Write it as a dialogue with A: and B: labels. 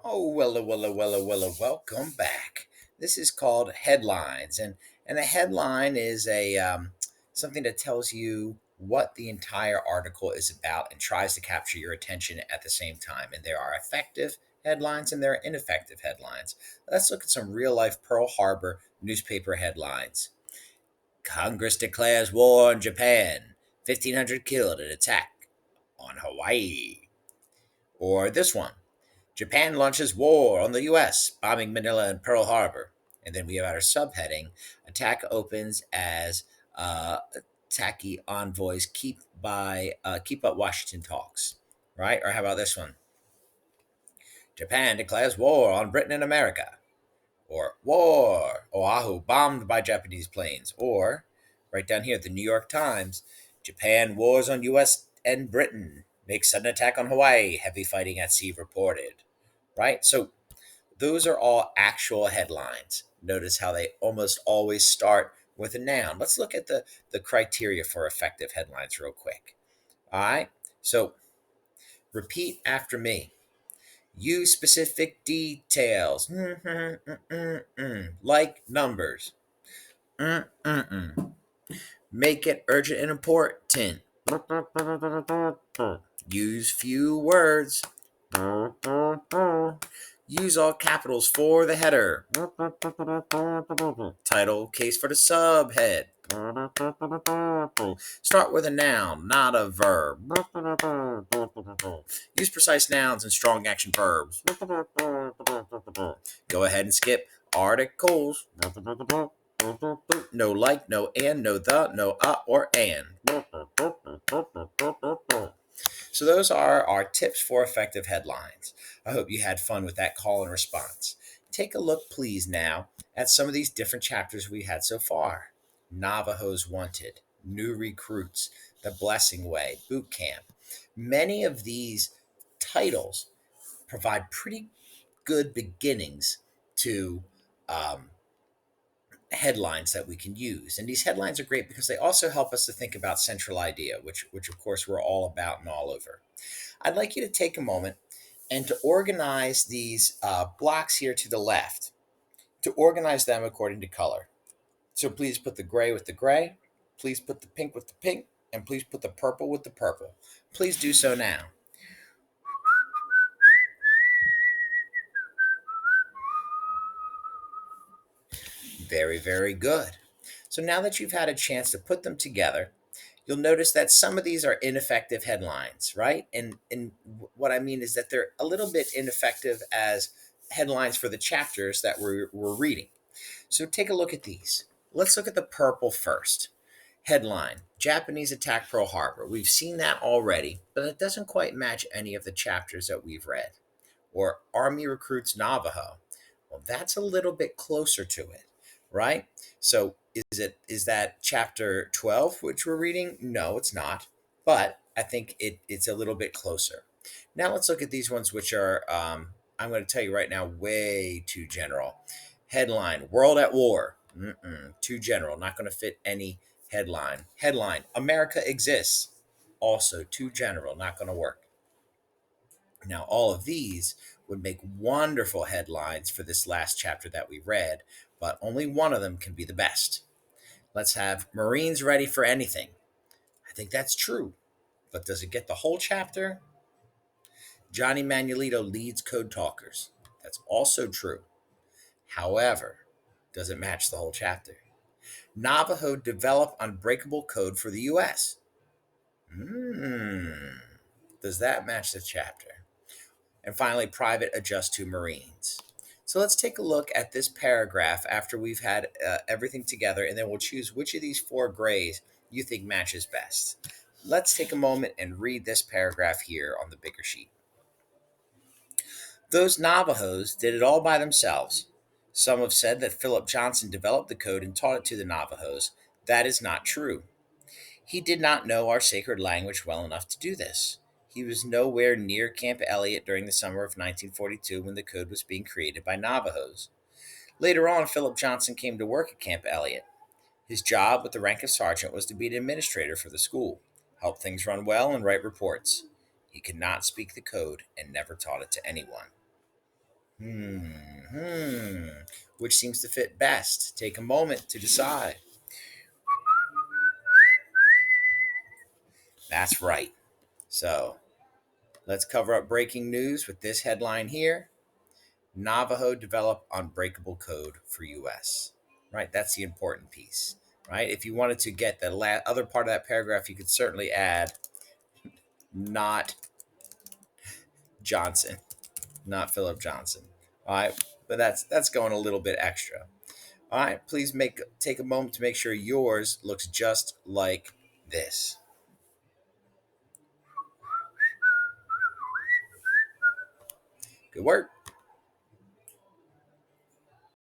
A: Oh, welcome back. This is called headlines, and a headline is a something that tells you what the entire article is about and tries to capture your attention at the same time. And there are effective headlines and there are ineffective headlines. Let's look at some real life Pearl Harbor newspaper headlines. Congress declares war on Japan. 1,500 killed in attack on Hawaii. Or this one. Japan launches war on the US, bombing Manila and Pearl Harbor. And then we have our subheading attack opens as tacky envoys keep up Washington talks. Right? Or how about this one? Japan declares war on Britain and America. Or war, Oahu bombed by Japanese planes. Or right down here, the New York Times, Japan wars on US and Britain, makes sudden attack on Hawaii, heavy fighting at sea reported. Right? So those are all actual headlines. Notice how they almost always start with a noun. Let's look at the criteria for effective headlines real quick. All right. So repeat after me. Use specific details. Like numbers. Make it urgent and important. Use few words. Use all capitals for the header. Title, case for the subhead. Start with a noun, not a verb. Use precise nouns and strong action verbs. Go ahead and skip articles. No like, no and, no the, no or and. So those are our tips for effective headlines. I hope you had fun with that call and response. Take a look, please, now at some of these different chapters we had so far. Navajos Wanted, New Recruits, The Blessing Way, Boot Camp. Many of these titles provide pretty good beginnings to um, headlines that we can use. And these headlines are great because they also help us to think about central idea, which of course we're all about and all over. I'd like you to take a moment and to organize these blocks here to the left, to organize them according to color. So please put the gray with the gray, please put the pink with the pink, and please put the purple with the purple. Please do so now. Very, very good. So now that you've had a chance to put them together, you'll notice that some of these are ineffective headlines, right? And what I mean is that they're a little bit ineffective as headlines for the chapters that we're reading. So take a look at these. Let's look at the purple first. Headline, Japanese attack Pearl Harbor. We've seen that already, but it doesn't quite match any of the chapters that we've read. Or Army recruits Navajo. Well, that's a little bit closer to it, right? So is that chapter 12 which we're reading? No, it's not. But I think it's a little bit closer. Now let's look at these ones which are I'm going to tell you right now way too general. Headline, World at War. Too general, not going to fit any headline. Headline, America exists. Also too general, not going to work. Now, all of these would make wonderful headlines for this last chapter that we read, but only one of them can be the best. Let's have Marines ready for anything. I think that's true, but does it get the whole chapter? Johnny Manuelito leads Code Talkers. That's also true. However, does it match the whole chapter? Navajo develop unbreakable code for the U.S. Does that match the chapter? And finally, private adjust to Marines. So let's take a look at this paragraph after we've had everything together, and then we'll choose which of these four grays you think matches best. Let's take a moment and read this paragraph here on the bigger sheet. Those Navajos did it all by themselves. Some have said that Philip Johnson developed the code and taught it to the Navajos. That is not true. He did not know our sacred language well enough to do this. He was nowhere near Camp Elliott during the summer of 1942 when the code was being created by Navajos. Later on, Philip Johnson came to work at Camp Elliott. His job with the rank of sergeant was to be an administrator for the school, help things run well, and write reports. He could not speak the code and never taught it to anyone. Hmm. Which seems to fit best? Take a moment to decide. That's right. So let's cover up breaking news with this headline here: Navajo develop unbreakable code for US. Right? That's the important piece. Right? If you wanted to get the other part of that paragraph, you could certainly add not Johnson, not Philip Johnson. All right, but that's going a little bit extra. All right, please take a moment to make sure yours looks just like this. Good work.